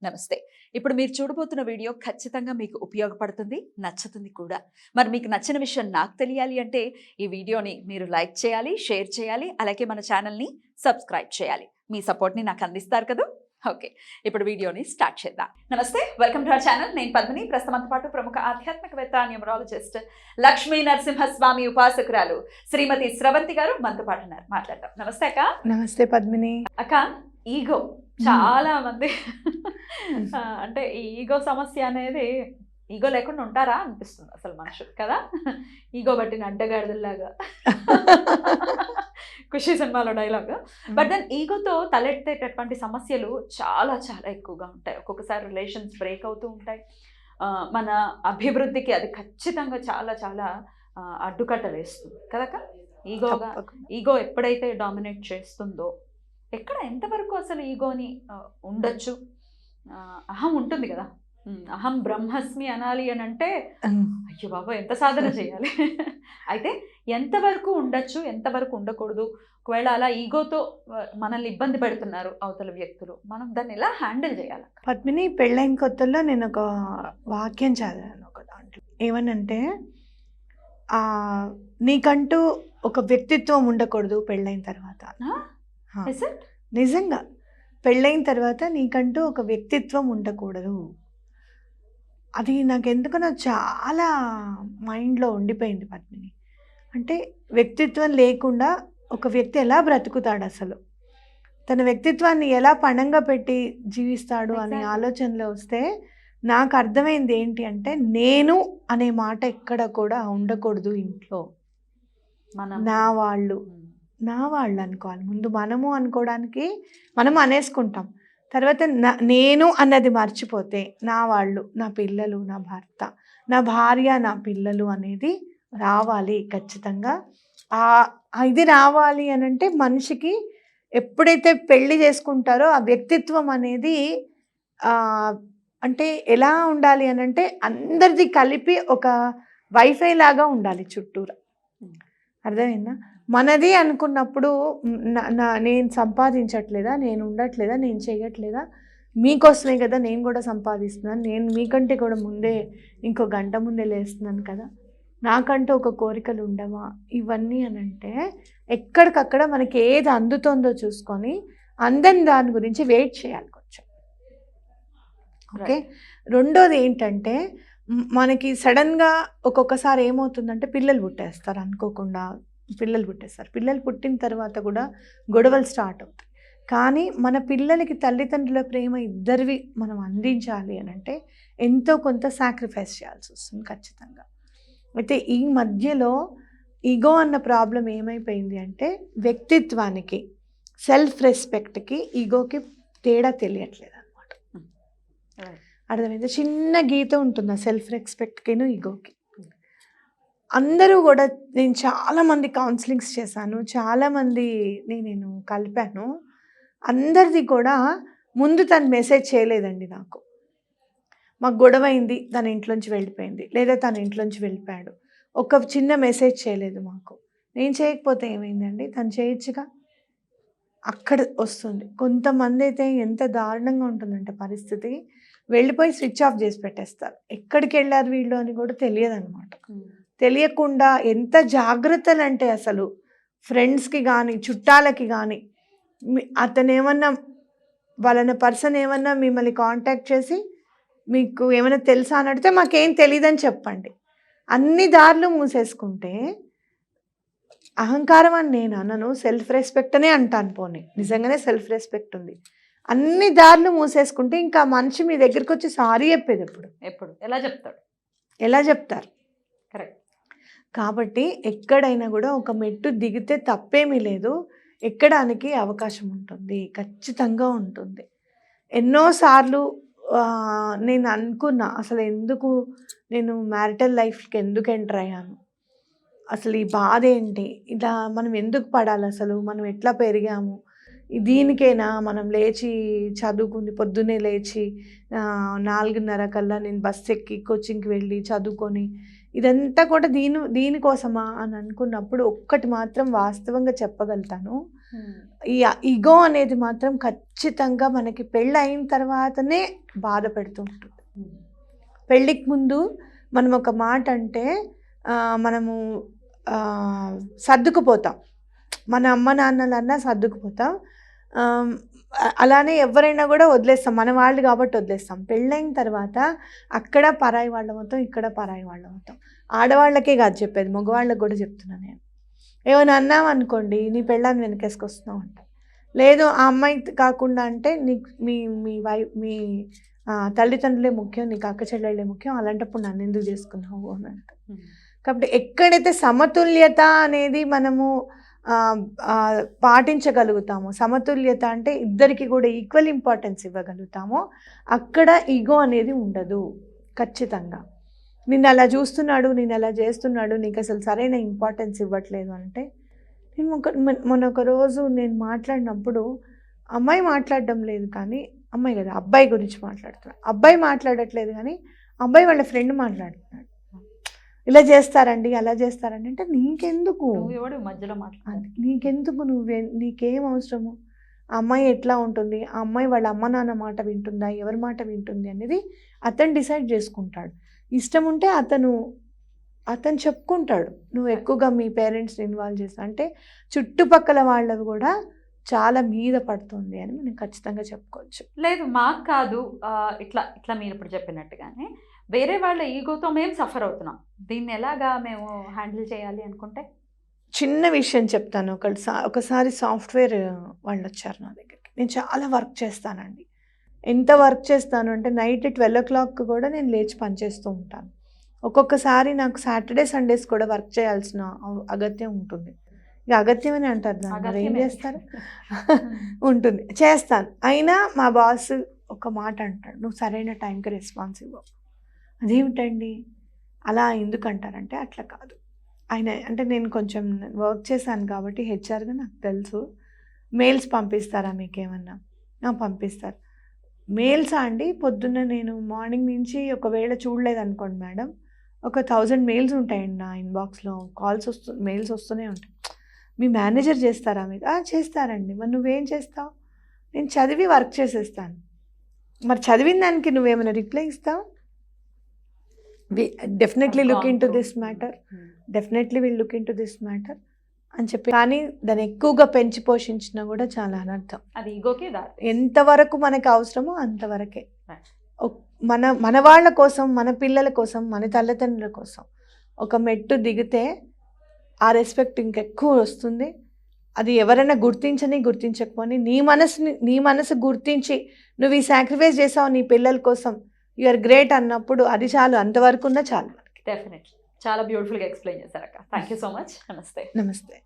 నమస్తే. ఇప్పుడు మీరు చూడబోతున్న వీడియో ఖచ్చితంగా మీకు ఉపయోగపడుతుంది, నచ్చుతుంది కూడా. మరి మీకు నచ్చిన విషయం నాకు తెలియాలి అంటే ఈ వీడియోని మీరు లైక్ చేయాలి, షేర్ చేయాలి, అలాగే మన ఛానల్‌ని సబ్స్క్రైబ్ చేయాలి. మీ సపోర్ట్‌ని నాకు అందిస్తారు కదూ! ఓకే. ఇప్పుడు వీడియోని స్టార్ట్ చేద్దాం. నమస్తే. Welcome to our channel. నేను పద్మిని. ప్రస్తుతంతో పాటు ప్రముఖ ఆధ్యాత్మికవేత్త, న్యూమరాలజిస్ట్, లక్ష్మీ నరసింహస్వామి ఉపాసకురాలు శ్రీమతి స్రవంతి గారు మనతో పాటు ఉన్నారు. మాట్లాడదాం. నమస్తే అక్క. నమస్తే పద్మిని. అక్క, ఈగో చాలా మంది అంటే ఈ ఈగో సమస్య అనేది ఈగో లేకుండా ఉంటారా అనిపిస్తుంది అసలు మనుషులు కదా. ఈగో బట్టిన అడ్డగాడిదలాగా ఖుషి సినిమాలో డైలాగ్. బట్ దెన్ ఈగోతో తలెత్తేటటువంటి సమస్యలు చాలా చాలా ఎక్కువగా ఉంటాయి. ఒక్కొక్కసారి రిలేషన్స్ బ్రేక్ అవుతూ ఉంటాయి. మన అభివృద్ధికి అది ఖచ్చితంగా చాలా చాలా అడ్డుకట్ట వేస్తుంది కదక్క. ఈగో ఎప్పుడైతే డామినేట్ చేస్తుందో, ఎక్కడ ఎంతవరకు అసలు ఈగోని ఉండొచ్చు? అహం ఉంటుంది కదా, అహం బ్రహ్మస్మి అనాలి అని అంటే అయ్యో బాబా ఎంత సాధన చేయాలి. అయితే ఎంతవరకు ఉండొచ్చు, ఎంతవరకు ఉండకూడదు? ఒకవేళ అలా ఈగోతో మనల్ని ఇబ్బంది పెడుతున్నారు అవతల వ్యక్తులు, మనం దాన్ని ఎలా హ్యాండిల్ చేయాలి? పద్మిని, పెళ్ళైన కొత్తలో నేను ఒక వాక్యం చదివాను ఒక దాంట్లో. ఏమనంటే, నీకంటూ ఒక వ్యక్తిత్వం ఉండకూడదు పెళ్ళైన తర్వాత. నిజంగా పెళ్ళైన తర్వాత నీకంటూ ఒక వ్యక్తిత్వం ఉండకూడదు. అది నాకెందుకో చాలా మైండ్లో ఉండిపోయింది పద్మిని. అంటే వ్యక్తిత్వం లేకుండా ఒక వ్యక్తి ఎలా బ్రతుకుతాడు, అసలు తన వ్యక్తిత్వాన్ని ఎలా పణంగా పెట్టి జీవిస్తాడు అనే ఆలోచనలో వస్తే నాకు అర్థమైంది ఏంటి అంటే, నేను అనే మాట ఎక్కడ కూడా ఉండకూడదు ఇంట్లో. నా వాళ్ళు అనుకోవాలి ముందు. మనము అనుకోవడానికి మనం అనేసుకుంటాం, తర్వాత నేను అన్నది మర్చిపోతే నా వాళ్ళు, నా పిల్లలు, నా భర్త, నా భార్య, నా పిల్లలు అనేది రావాలి ఖచ్చితంగా. ఇది రావాలి అని అంటే మనిషికి ఎప్పుడైతే పెళ్లి చేసుకుంటారో ఆ వ్యక్తిత్వం అనేది అంటే ఎలా ఉండాలి అని అంటే అందరిది కలిపి ఒక వైఫై లాగా ఉండాలి చుట్టూరా. అర్థమైందా? మనది అనుకున్నప్పుడు నేను సంపాదించట్లేదా, నేను ఉండట్లేదా, నేను చేయట్లేదా, మీకోసమే కదా నేను కూడా సంపాదిస్తున్నాను, నేను మీకంటే కూడా ముందే ఇంకో గంట ముందే లేస్తున్నాను కదా, నాకంటూ ఒక కోరికలు ఉండవా, ఇవన్నీ అని అంటే ఎక్కడికక్కడ మనకి ఏది అందుతుందో చూసుకొని అందని దాని గురించి వెయిట్ చేయాలి కొంచెం. ఓకే. రెండోది ఏంటంటే, మనకి సడన్గా ఒక్కొక్కసారి ఏమవుతుందంటే పిల్లలు పుట్టేస్తారు అనుకోకుండా. పిల్లలు పుట్టిన తర్వాత కూడా గొడవలు స్టార్ట్ అవుతాయి. కానీ మన పిల్లలకి తల్లిదండ్రుల ప్రేమ ఇద్దరివి మనం అందించాలి అని అంటే ఎంతో కొంత సాక్రిఫైస్ చేయాల్సి వస్తుంది ఖచ్చితంగా. అయితే ఈ మధ్యలో ఈగో అన్న ప్రాబ్లం ఏమైపోయింది అంటే, వ్యక్తిత్వానికి, సెల్ఫ్ రెస్పెక్ట్కి ఈగోకి తేడా తెలియట్లేదు అనమాట. అర్థమైంది? చిన్న గీత ఉంటుంది ఆ సెల్ఫ్ రెస్పెక్ట్కిను ఈగోకి. అందరూ కూడా, నేను చాలామంది కౌన్సిలింగ్స్ చేశాను, చాలామంది నేను కలిపాను. అందరిది కూడా ముందు తను మెసేజ్ చేయలేదండి నాకు. మాకు గొడవ అయింది, తన ఇంట్లోంచి వెళ్ళిపోయింది, లేదా తన ఇంట్లోంచి వెళ్ళిపోయాడు, ఒక చిన్న మెసేజ్ చేయలేదు మాకు. నేను చేయకపోతే ఏమైందండి, తను చేయొచ్చుగా. అక్కడ వస్తుంది. కొంతమంది అయితే ఎంత దారుణంగా ఉంటుందంటే పరిస్థితి, వెళ్ళిపోయి స్విచ్ ఆఫ్ చేసి పెట్టేస్తారు. ఎక్కడికి వెళ్ళారు వీళ్ళు అని కూడా తెలియదు అనమాట. తెలియకుండా ఎంత జాగ్రత్తలు అంటే అసలు ఫ్రెండ్స్కి కానీ చుట్టాలకి కానీ, అతను ఏమన్నా వాళ్ళ పర్సన్ ఏమన్నా మిమ్మల్ని కాంటాక్ట్ చేసి మీకు ఏమైనా తెలుసా అని అడిగితే మాకేం తెలియదని చెప్పండి. అన్ని దారులు మూసేసుకుంటే, అహంకారం అని నేను అనను, సెల్ఫ్ రెస్పెక్ట్ అనే అంటాను. పోనీ నిజంగానే సెల్ఫ్ రెస్పెక్ట్ ఉంది. అన్ని దారులు మూసేసుకుంటే ఇంకా మనిషి మీ దగ్గరికి వచ్చి సారీ చెప్పేది ఎప్పుడు ఎలా చెప్తారు? కరెక్ట్. కాబట్టి ఎక్కడైనా కూడా ఒక మెట్టు దిగితే తప్పేమీ లేదు, ఎక్కడానికి అవకాశం ఉంటుంది, ఖచ్చితంగా ఉంటుంది. ఎన్నోసార్లు నేను అనుకున్నా, అసలు ఎందుకు నేను మ్యారిటల్ లైఫ్కి ఎందుకు ఎంటర్ అయ్యాను, అసలు ఈ బాధ ఏంటి, ఇలా మనం ఎందుకు పడాలి, అసలు మనం ఎట్లా పెరిగాము, దీనికైనా మనం లేచి చదువుకుని పొద్దున్నే లేచి 4:30 కల్లా నేను బస్సు ఎక్కి కోచింగ్కి వెళ్ళి చదువుకొని ఇదంతా కూడా దీనికోసమా అని అనుకున్నప్పుడు ఒక్కటి మాత్రం వాస్తవంగా చెప్పగలుగుతాను, ఈ ఈగో అనేది మాత్రం ఖచ్చితంగా మనకి పెళ్ళి అయిన తర్వాతనే బాధ పెడుతూ ఉంటుంది. పెళ్ళికి ముందు మనం ఒక మాట అంటే మనము సర్దుకుపోతాం, మన అమ్మ నాన్నలన్నా సర్దుకుపోతాం. అలానే ఎవరైనా కూడా వదిలేస్తాం, మన వాళ్ళు కాబట్టి వదిలేస్తాం. పెళ్ళైన తర్వాత అక్కడ పరాయి వాళ్ళం అవుతాం, ఇక్కడ పరాయి వాళ్ళం అవుతాం. ఆడవాళ్ళకే కాదు చెప్పేది, మగవాళ్ళకి కూడా చెప్తున్నాను నేను. ఏమైనా అన్నాం అనుకోండి, నీ పెళ్ళాన్ని వెనకేసుకొస్తున్నావు అంట. లేదు ఆ అమ్మాయి కాకుండా అంటే నీకు మీ తల్లిదండ్రులే ముఖ్యం, నీకు అక్క చెల్లెళ్ళే ముఖ్యం, అలాంటప్పుడు నన్ను ఎందుకు చేసుకున్నావు అని అంట. కాబట్టి ఎక్కడైతే సమతుల్యత అనేది మనము పాటించగలుగుతామో, సమతుల్యత అంటే ఇద్దరికి కూడా ఈక్వల్ ఇంపార్టెన్స్ ఇవ్వగలుగుతామో, అక్కడ ఈగో అనేది ఉండదు. ఖచ్చితంగా నిన్ను అలా చూస్తున్నాడు, నేను అలా చేస్తున్నాడు, నీకు అసలు సరైన ఇంపార్టెన్స్ ఇవ్వట్లేదు అంటే, నేను మొన్న ఒక రోజు నేను మాట్లాడినప్పుడు అమ్మాయి మాట్లాడడం లేదు, కానీ అమ్మాయి కదా అబ్బాయి గురించి మాట్లాడుతున్నాడు. అబ్బాయి మాట్లాడట్లేదు కానీ అబ్బాయి వాళ్ళ ఫ్రెండ్ మాట్లాడుతున్నాడు. ఇలా చేస్తారండి, అలా చేస్తారండి అంటే నీకెందుకు, మధ్యలో మాట్లాడు, నీకెందుకు, నీకేం అవసరము, ఆ అమ్మాయి ఎట్లా ఉంటుంది, ఆ అమ్మాయి వాళ్ళ అమ్మ నాన్న మాట వింటుందా, ఎవరి మాట వింటుంది అనేది అతను డిసైడ్ చేసుకుంటాడు. ఇష్టం ఉంటే అతను చెప్పుకుంటాడు. నువ్వు ఎక్కువగా మీ పేరెంట్స్ని ఇన్వాల్వ్ చేస్తా అంటే చుట్టుపక్కల వాళ్ళవి కూడా చాలా మీద పడుతుంది అని మనం ఖచ్చితంగా చెప్పుకోవచ్చు. లేదు మాకు కాదు, ఇట్లా ఇట్లా మీరు ఇప్పుడు చెప్పినట్టుగానే వేరే వాళ్ళ ఈగోతో మేము సఫర్ అవుతున్నాం, దీన్ని ఎలాగా మేము హ్యాండిల్ చేయాలి అనుకుంటే చిన్న విషయం చెప్తాను. ఒకసారి సాఫ్ట్వేర్ వాళ్ళు వచ్చారు నా దగ్గరికి. నేను చాలా వర్క్ చేస్తానండి. ఎంత వర్క్ చేస్తాను అంటే నైట్ 12 o'clock కూడా నేను లేచి పనిచేస్తూ ఉంటాను. ఒక్కొక్కసారి నాకు సాటర్డే సండేస్ కూడా వర్క్ చేయాల్సిన అగత్యం ఉంటుంది. ఇక అగత్యం అని అంటారు దాన్ని, మరి ఏం చేస్తారు ఉంటుంది, చేస్తాను. అయినా మా బాస్ ఒక మాట అంటాడు, నువ్వు సరైన టైంకి రెస్పాన్స్ ఇవ్వవు. అదేమిటండి అలా ఎందుకు అంటారంటే, అట్లా కాదు ఆయన అంటే నేను కొంచెం వర్క్ చేశాను కాబట్టి హెచ్ఆర్గా నాకు తెలుసు. మెయిల్స్ పంపిస్తారా మీకేమన్నా? పంపిస్తారు. మెయిల్సా అండి? పొద్దున్న నేను మార్నింగ్ నుంచి ఒకవేళ చూడలేదు అనుకోండి మేడం, ఒక 1000 మెయిల్స్ ఉంటాయండి నా ఇన్బాక్స్లో. మెయిల్స్ వస్తూనే ఉంటాయి. మీ మేనేజర్ చేస్తారా మీకు? చేస్తారండి. మరి నువ్వేం చేస్తావు? నేను చదివి వర్క్ చేసేస్తాను. మరి చదివిన దానికి నువ్వేమైనా రిప్లై ఇస్తావు? Definitely look in to this matter, definitely will look in to this matter అని చెప్పి, కానీ దాన్ని ఎక్కువగా పెంచి పోషించినా కూడా చాలా అనర్థం. అది ఈగోకే దారి. ఎంతవరకు మనకు అవసరమో అంతవరకే. మన వాళ్ళ కోసం, మన పిల్లల కోసం, మన తల్లిదండ్రుల కోసం ఒక మెట్టు దిగితే ఆ రెస్పెక్ట్ ఇంకెక్కువ వస్తుంది. అది ఎవరైనా గుర్తించకపోని నీ మనసు గుర్తించి నువ్వు ఈ సాక్రిఫైస్ చేసావు నీ పిల్లల కోసం, యు ఆర్ గ్రేట్ అన్నప్పుడు అది చాలు, అంతవరకు ఉన్నా చాలు. డెఫినెట్లీ చాలా బ్యూటిఫుల్గా ఎక్స్ప్లెయిన్ చేశారు అక్క. Thank you so much. నమస్తే. నమస్తే.